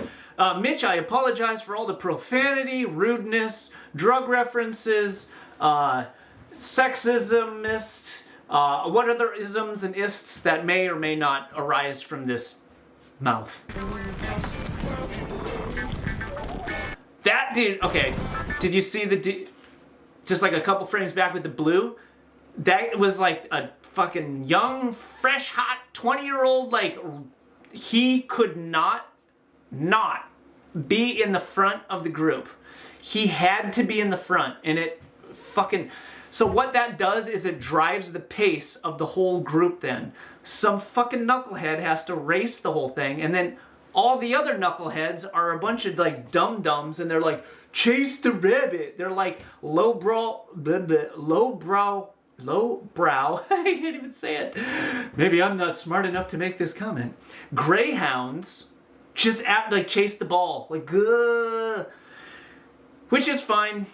Mitch, I apologize for all the profanity, rudeness, drug references, sexism, what other isms and ists that may or may not arise from this mouth. That dude, okay, did you see just like a couple frames back with the blue? That was like a fucking young, fresh, hot, 20-year-old, like, he could not be in the front of the group. He had to be in the front, and it fucking... So what that does is it drives the pace of the whole group then. Some fucking knucklehead has to race the whole thing, and then all the other knuckleheads are a bunch of like dum-dums, and they're like, chase the rabbit. They're like lowbrow, I can't even say it. Maybe I'm not smart enough to make this comment. Greyhounds just chase the ball. Like, which is fine,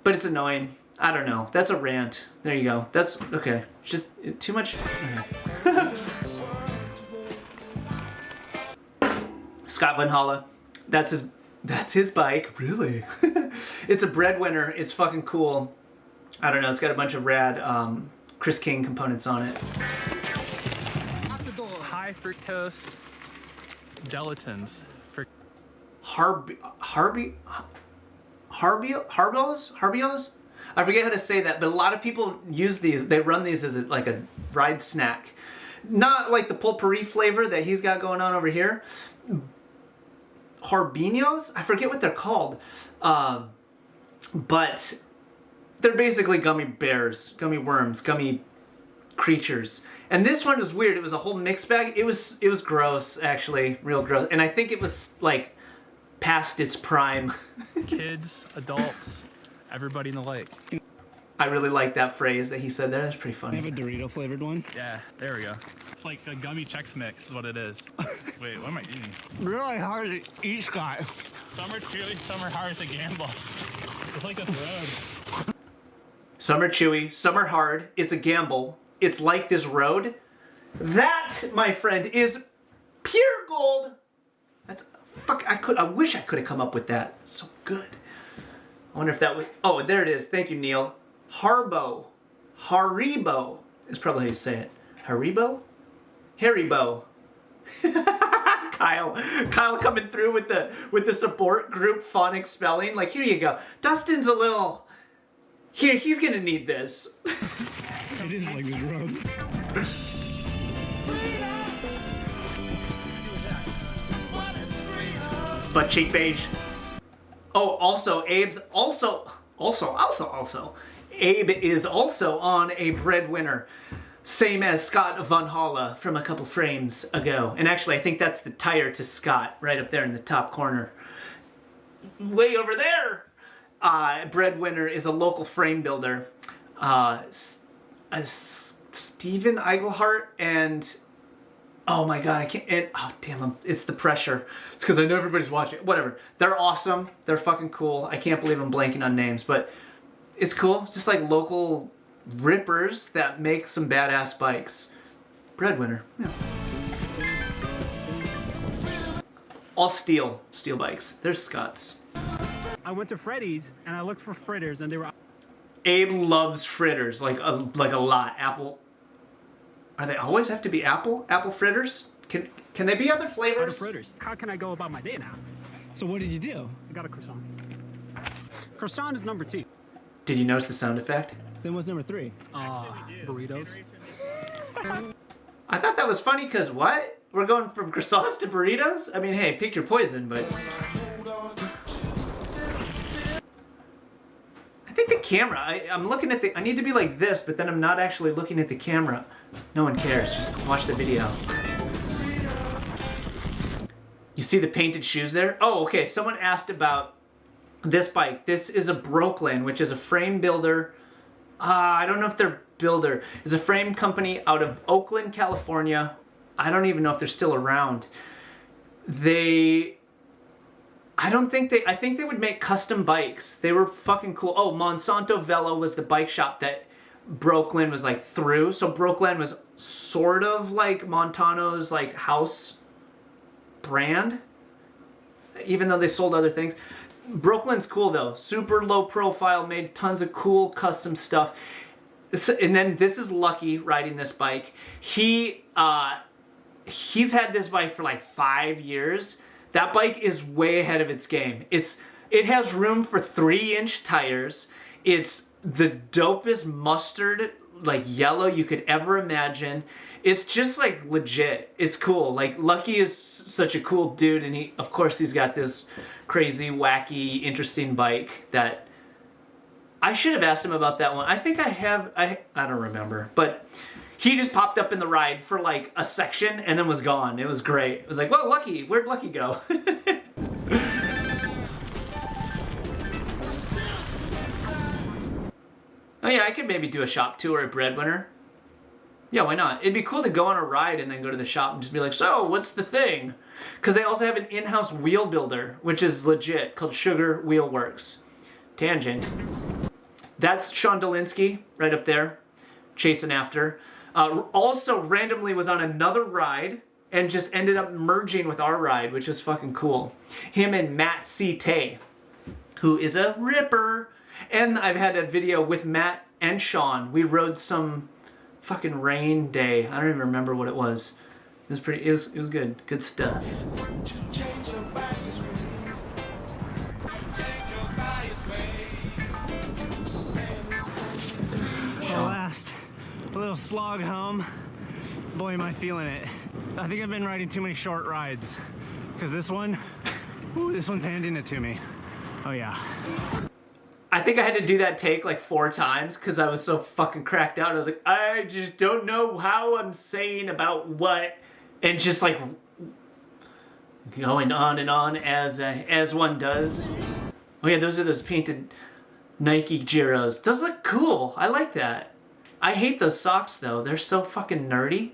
but it's annoying. I don't know. That's a rant. There you go. That's okay. Just too much. Okay. Scott Van Holla. That's his bike. Really? It's a breadwinner. It's fucking cool. I don't know. It's got a bunch of rad Chris King components on it. High fructose gelatins. Harbios? I forget how to say that, but a lot of people use these. They run these as like a ride snack. Not like the potpourri flavor that he's got going on over here. Harbinos? I forget what they're called. But they're basically gummy bears, gummy worms, gummy creatures. And this one was weird. It was a whole mixed bag. It was gross, actually, real gross. And I think it was like past its prime. Kids, adults, everybody in the lake. I really like that phrase that he said there. That's pretty funny. They have a Dorito flavored one. Yeah, there we go. It's like a gummy Chex Mix is what it is. Wait, what am I eating? Really hard to eat, Scott. Some are chewy, some are hard to gamble. It's like this road. Some are chewy, some are hard. It's a gamble. It's like this road. That, my friend, is pure gold. That's I wish I could have come up with that. So good. I wonder if that would. Oh, there it is. Thank you, Neil. Haribo is probably how you say it. Haribo? Haribo. Kyle coming through with the support group phonics spelling. Like, here you go. Dustin's a little. Here, he's gonna need this. I didn't like this road. Butt cheek beige. Oh, also, Abe is also on a breadwinner. Same as Scott Van Holla from a couple frames ago. And actually, I think that's the tire to Scott, right up there in the top corner. Way over there! Breadwinner is a local frame builder. Steven Eigelhart and... Oh my god, I can't... And, oh, damn, it's the pressure. It's because I know everybody's watching. Whatever. They're awesome. They're fucking cool. I can't believe I'm blanking on names, but it's cool. It's just like local rippers that make some badass bikes. Breadwinner. Yeah. All steel bikes. There's Scott's. I went to Freddy's and I looked for fritters and they were... Abe loves fritters, like a lot. Apple. Are they always have to be apple? Apple fritters? Can they be other flavors? fritters. How can I go about my day now? So what did you do? I got a croissant. Croissant is number 2. Did you notice the sound effect? Then what's number 3? Burritos. I thought that was funny because what? We're going from croissants to burritos? I mean, hey, pick your poison, but... I think the camera, I'm looking at I need to be like this, but then I'm not actually looking at the camera. No one cares, just watch the video. You see the painted shoes there? Oh, okay, someone asked about this bike. This is a Brooklyn, which is a frame builder. I don't know if they're builder. It's a frame company out of Oakland, California. I don't even know if they're still around. I think they would make custom bikes. They were fucking cool. Oh, Monsanto Velo was the bike shop that Brooklyn was like through. So Brooklyn was sort of like Montano's like house brand, even though they sold other things. Brooklyn's cool though. Super low profile, made tons of cool custom stuff. And then this is Lucky riding this bike. He's had this bike for like 5 years. That bike is way ahead of its game. It has room for 3-inch tires. It's the dopest mustard, like yellow you could ever imagine. It's just like legit. It's cool. Like Lucky is such a cool dude, and of course he's got this crazy, wacky, interesting bike that I should have asked him about that one. I think I have. I don't remember, but he just popped up in the ride for like a section and then was gone. It was great. It was like, well, Lucky, where'd Lucky go? Oh yeah, I could maybe do a shop tour at Breadwinner. Yeah, why not? It'd be cool to go on a ride and then go to the shop and just be like, so, what's the thing? Because they also have an in-house wheel builder, which is legit, called Sugar Wheel Works. Tangent. That's Sean Dolinsky, right up there, chasing after. Also randomly was on another ride and just ended up merging with our ride, which is fucking cool. Him and Bike CTA, who is a ripper. And I've had a video with Matt and Sean. We rode some fucking rain day. I don't even remember what it was. It was pretty, it was good. Good stuff. Last little slog home. Boy, am I feeling it. I think I've been riding too many short rides. Because this one's handing it to me. Oh yeah. I think I had to do that take like 4 times because I was so fucking cracked out. I was like, I just don't know how I'm saying about what, and just like going on and on as one does. Oh yeah, those are those painted Nike Giros. Those look cool. I like that. I hate those socks though. They're so fucking nerdy.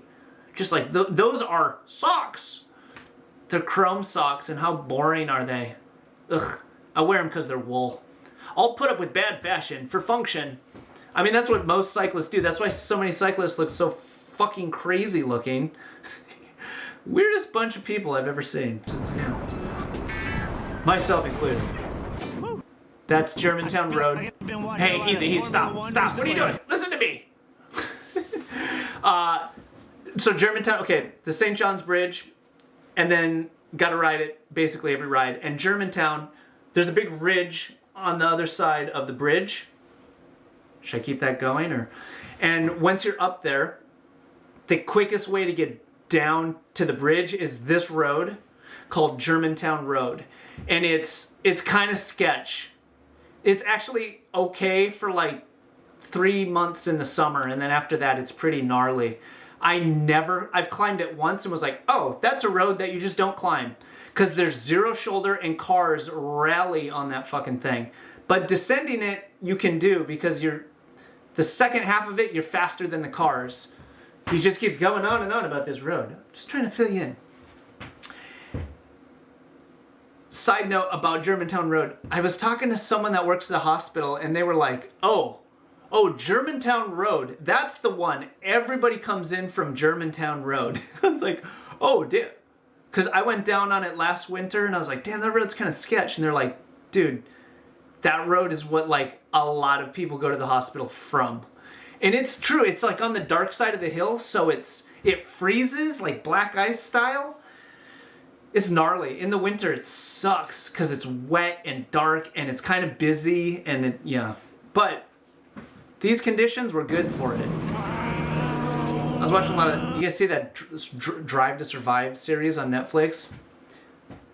Just like those are socks. They're chrome socks, and how boring are they? Ugh. I wear them because they're wool. I'll put up with bad fashion for function. I mean, that's what most cyclists do. That's why so many cyclists look so fucking crazy looking. Weirdest bunch of people I've ever seen. Just, you know. Myself included. That's Germantown Road. Hey, easy, stop. What are you doing? Listen to me. So Germantown, okay, the St. John's Bridge, and then got to ride it basically every ride. And Germantown, there's a big ridge on the other side of the bridge. Should I keep that going? And once you're up there, the quickest way to get down to the bridge is this road called Germantown Road. And it's kind of sketch. It's actually okay for like 3 months in the summer, and then after that it's pretty gnarly. I've climbed it once and was like, oh, that's a road that you just don't climb. Because there's zero shoulder and cars rally on that fucking thing. But descending it, you can do because the second half of it, you're faster than the cars. He just keeps going on and on about this road. Just trying to fill you in. Side note about Germantown Road. I was talking to someone that works at a hospital and they were like, oh, Germantown Road. That's the one. Everybody comes in from Germantown Road. I was like, oh, damn. Because I went down on it last winter and I was like, damn, that road's kind of sketch. And they're like, dude, that road is what like a lot of people go to the hospital from. And it's true. It's like on the dark side of the hill. So it freezes like black ice style. It's gnarly. In the winter, it sucks because it's wet and dark and it's kind of busy and yeah. But these conditions were good for it. I was watching a lot of, you guys see that Drive to Survive series on Netflix?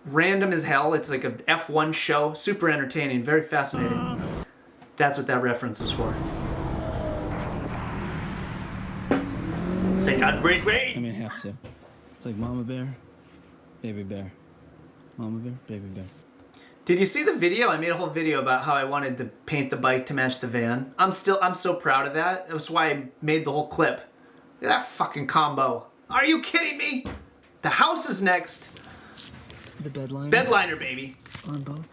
Random as hell. It's like a F1 show. Super entertaining. Very fascinating. That's what that reference was for. Say not great rain. I mean, I have to. It's like mama bear, baby bear. Mama bear, baby bear. Did you see the video? I made a whole video about how I wanted to paint the bike to match the van. I'm so proud of that. That's why I made the whole clip. Look at that fucking combo. Are you kidding me? The house is next. The bedliner. Bedliner, baby. On both.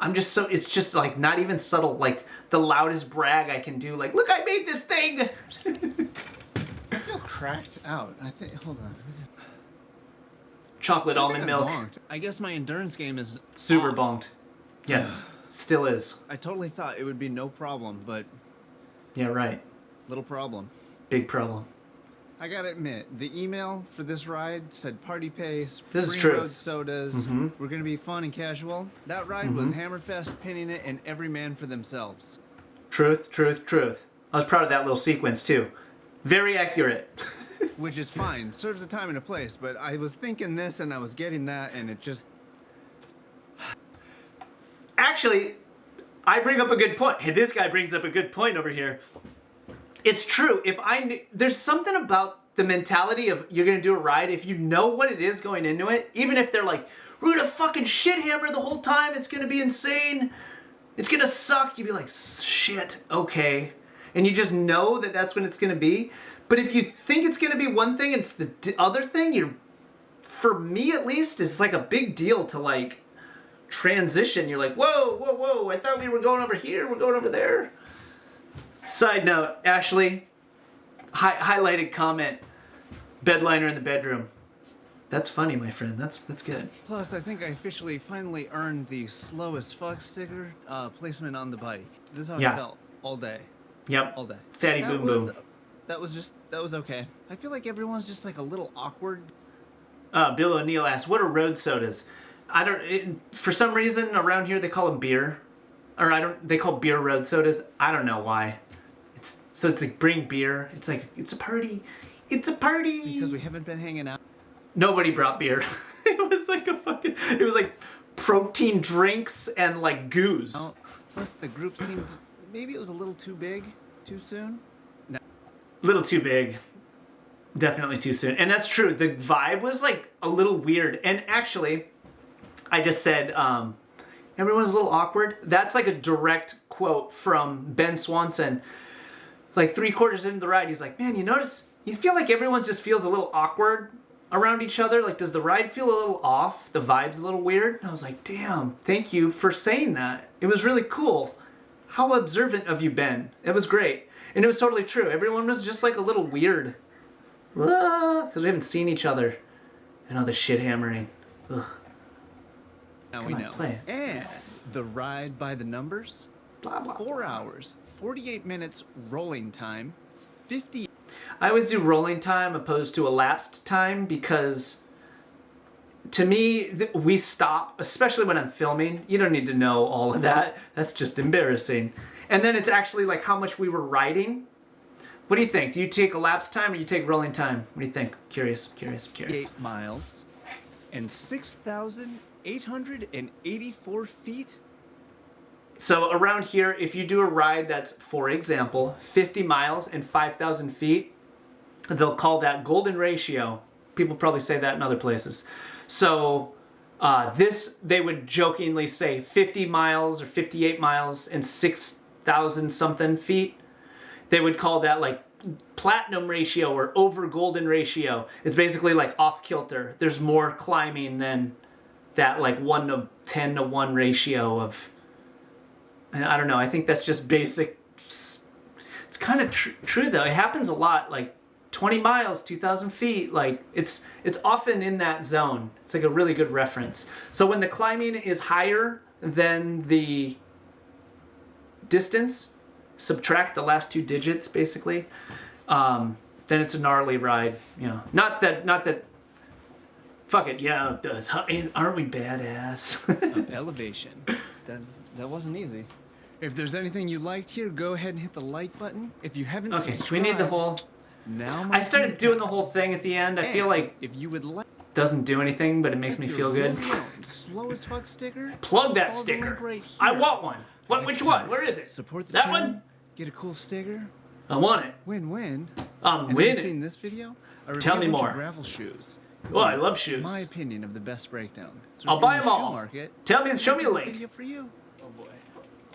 It's just like not even subtle, like the loudest brag I can do. Like, look, I made this thing. I feel cracked out. I think, hold on. Chocolate almond milk. Bonked. I guess my endurance game is Super off. bonked. Yes, still is. I totally thought it would be no problem, but Yeah, right. little problem. Big problem. I gotta admit, the email for this ride said party pace, This is Spring truth. Road sodas, we're gonna be fun and casual. That ride was Hammerfest pinning it and every man for themselves. Truth, truth, truth. I was proud of that little sequence too. Very accurate. Which is fine, serves a time and a place, but I was thinking this and I was getting that and it just... Actually, I bring up a good point. Hey, this guy brings up a good point over here. It's true. There's something about the mentality of you're going to do a ride, if you know what it is going into it, even if they're like, we're going to fucking shit hammer the whole time, it's going to be insane, it's going to suck, you'd be like, shit, okay. And you just know that that's what it's going to be. But if you think it's going to be one thing, it's the other thing, for me at least, it's like a big deal to like transition. You're like, whoa, whoa, whoa, I thought we were going over here, we're going over there. Side note, Ashley, highlighted comment, bedliner in the bedroom. That's funny, my friend. That's good. Plus, I think I officially finally earned the slowest fuck sticker placement on the bike. This is how I felt all day. Yep. All day. Fatty boom boom. That was okay. I feel like everyone's just like a little awkward. Bill O'Neill asked, what are road sodas? For some reason around here they call them beer. They call beer road sodas. I don't know why. So it's like bring beer. It's like, it's a party. It's a party. Because we haven't been hanging out. Nobody brought beer. It was like protein drinks and like goose. Oh, plus the group seemed, maybe it was a little too big, too soon. No. Little too big. Definitely too soon. And that's true. The vibe was like a little weird. And actually, I just said, everyone's a little awkward. That's like a direct quote from Ben Swanson. Like 3/4 into the ride, he's like, man, you feel like everyone just feels a little awkward around each other? Like, does the ride feel a little off? The vibe's a little weird? And I was like, damn, thank you for saying that. It was really cool. How observant of you, Ben. It was great. And it was totally true. Everyone was just like a little weird. Because we haven't seen each other. And all the shit hammering. Ugh. Now Come we on, know. play it. And the ride by the numbers, Blah, blah, 4 hours, 48 minutes rolling time, 50. I always do rolling time opposed to elapsed time because to me, we stop, especially when I'm filming. You don't need to know all of that. That's just embarrassing. And then it's actually like how much we were riding. What do you think? Do you take elapsed time or you take rolling time? What do you think? Curious. 8 miles and 6,884 feet. So around here, if you do a ride that's, for example, 50 miles and 5,000 feet, they'll call that golden ratio. People probably say that in other places. So they would jokingly say 50 miles or 58 miles and 6,000 something feet. They would call that like platinum ratio or over golden ratio. It's basically like off kilter. There's more climbing than that like 1 to 10 to 1 ratio of, and I don't know, I think that's just basic. It's kind of true though. It happens a lot, like 20 miles, 2,000 feet, like it's often in that zone. It's like a really good reference. So when the climbing is higher than the distance, subtract the last 2 digits basically, then it's a gnarly ride. You know, not that. Fuck it, yeah, it does. Aren't we badass? Elevation. That wasn't easy. If there's anything you liked here, go ahead and hit the like button. If you haven't Okay, subscribed, we need the whole. now I started doing the whole thing at the end. I feel like if you would like doesn't do anything, but it makes me feel good. Slow as fuck sticker. Plug that follow the link sticker. right I here. want one. Which one? Where is it? Support the That channel, one? Get a cool sticker. I want it. Win-win. I'm And have you winning. seen this video? I review Tell me a bunch of more. gravel shoes. Well, I love shoes. My opinion of the best breakdown. So I'll if you're buy in 'em the shoe all. Market, Show me a link. video for you.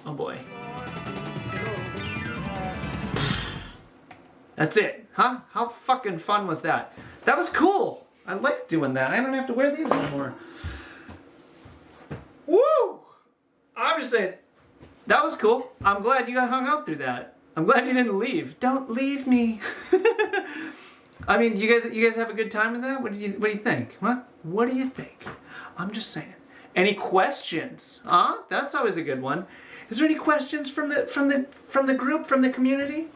Oh boy. That's it, huh? How fucking fun was that? That was cool. I like doing that. I don't have to wear these anymore. Woo! I'm just saying, that was cool. I'm glad you got hung out through that. I'm glad you didn't leave. Don't leave me. I mean, you guys have a good time in that? What do you think? Huh? What do you think? I'm just saying. Any questions? Huh? That's always a good one. Is there any questions from the group, from the community?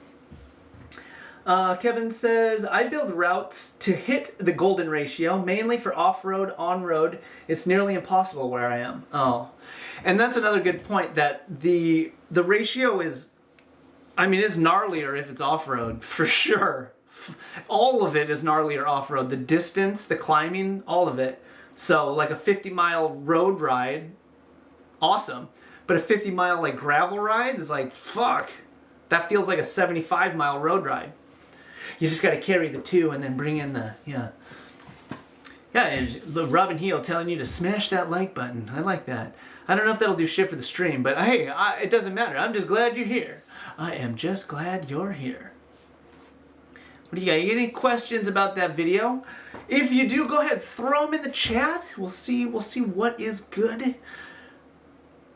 Kevin says, I build routes to hit the golden ratio, mainly for off-road, on-road. It's nearly impossible where I am. Oh. And that's another good point, that the ratio is, I mean, it's gnarlier if it's off-road, for sure. All of it is gnarlier off-road. The distance, the climbing, all of it. So like a 50-mile road ride, awesome. But a 50-mile like gravel ride is like, fuck. That feels like a 75-mile road ride. You just got to carry the 2 and then bring in the, yeah. Yeah, and the Robin Heel telling you to smash that like button. I like that. I don't know if that'll do shit for the stream, but hey, it doesn't matter. I'm just glad you're here. I am just glad you're here. What do you got? You got any questions about that video? If you do, go ahead, throw them in the chat. We'll see what is good.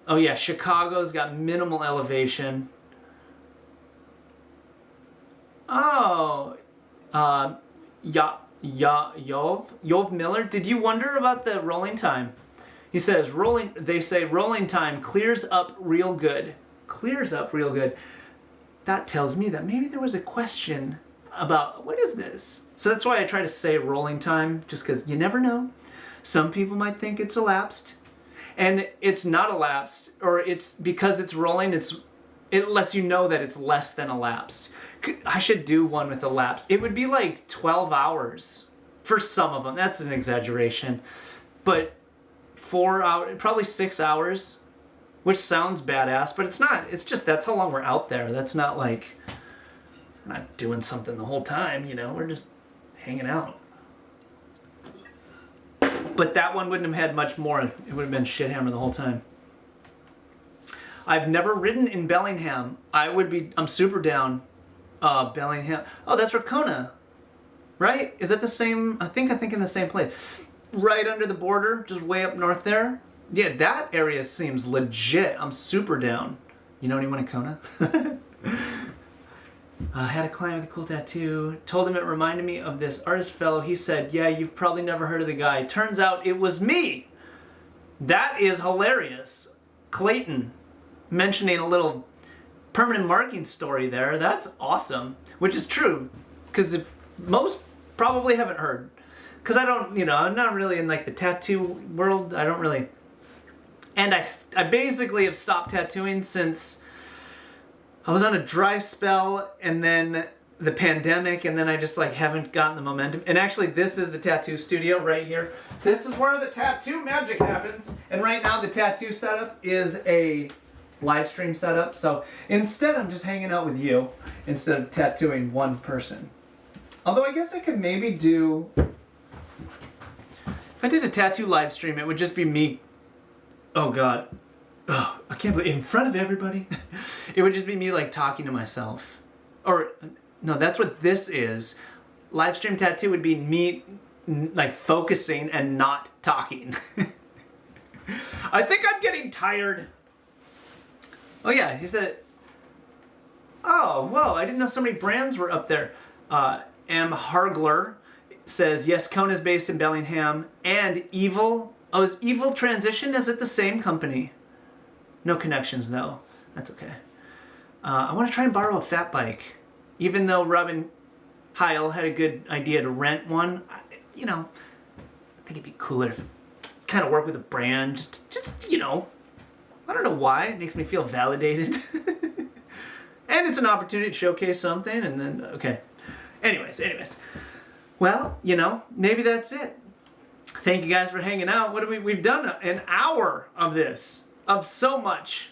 Oh yeah, Chicago's got minimal elevation. Oh, Yov Miller, did you wonder about the rolling time? He says they say rolling time clears up real good. Clears up real good. That tells me that maybe there was a question about what is this? So that's why I try to say rolling time, just because you never know. Some people might think it's elapsed, and it's not elapsed, or it's because it's rolling. It lets you know that it's less than elapsed. I should do one with elapsed. It would be like 12 hours for some of them. That's an exaggeration, but 4 hours, probably 6 hours, which sounds badass, but it's not. It's just that's how long we're out there. That's not like we're not doing something the whole time. You know, we're just hanging out. But that one wouldn't have had much more. It would have been shithammer the whole time. I've never ridden in Bellingham. I'm super down. Bellingham. Oh, that's Racona. Right? Is that the same? I think in the same place. Right under the border, just way up north there. Yeah, that area seems legit. I'm super down. You know anyone in Kona? Had a client with a cool tattoo. Told him it reminded me of this artist fellow. He said, yeah, you've probably never heard of the guy. Turns out it was me. That is hilarious. Clayton mentioning a little permanent marking story there. That's awesome. Which is true. Because most probably haven't heard. because I don't, you know, I'm not really in like the tattoo world. I don't really, and I basically have stopped tattooing since I was on a dry spell, and then the pandemic, and then I just like haven't gotten the momentum. And actually, this is the tattoo studio right here. This is where the tattoo magic happens. And right now, the tattoo setup is a live stream setup. So instead, I'm just hanging out with you instead of tattooing one person. Although I guess I could maybe do, if I did a tattoo live stream, it would just be me. Oh God. Oh, I can't believe, in front of everybody. It would just be me like talking to myself. Or no, that's what this is. Live stream tattoo would be me like focusing and not talking. I think I'm getting tired. Oh yeah, he said, oh, whoa, I didn't know so many brands were up there. M. Hargler says, yes, Kona is based in Bellingham. And Evil, oh, is Evil transitioned? Is it the same company? No connections though, that's okay. I want to try and borrow a fat bike. Even though Robin Heil had a good idea to rent one, you know, I think it'd be cooler if kind of work with a brand, just, you know, I don't know why, it makes me feel validated. And it's an opportunity to showcase something, and then, okay. Anyways. Well, you know, maybe that's it. Thank you guys for hanging out. What have we've done an hour of this, of so much.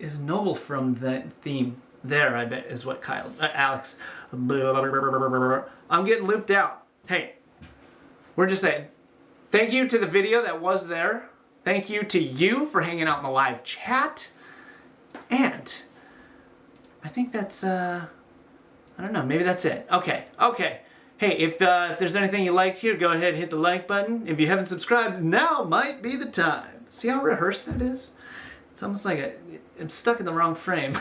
Is noble from that theme. There, I bet, is what Alex. I'm getting looped out. Hey, we're just saying, thank you to the video that was there. Thank you to you for hanging out in the live chat. And I think that's, I don't know, maybe that's it. Okay. Hey, if there's anything you liked here, go ahead and hit the like button. If you haven't subscribed, now might be the time. See how rehearsed that is? It's almost like I'm stuck in the wrong frame.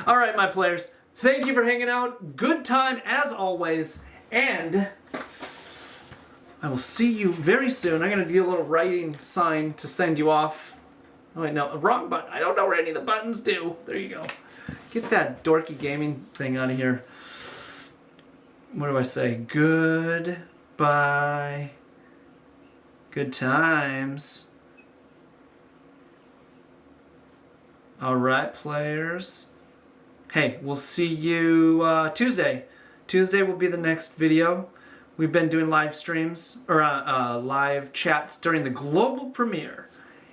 All right, my players, thank you for hanging out. Good time as always, and I will see you very soon. I'm gonna do a little writing sign to send you off. Oh wait, no, wrong button. I don't know where any of the buttons do. There you go. Get that dorky gaming thing out of here. What do I say? Goodbye. Good times. All right, players. Hey, we'll see you Tuesday. Tuesday will be the next video. We've been doing live streams, or live chats during the global premiere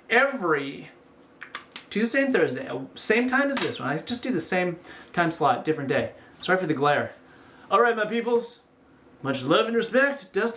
every Tuesday and Thursday. Same time as this one. I just do the same time slot, different day. Sorry for the glare. All right, my peoples. Much love and respect. Dustin.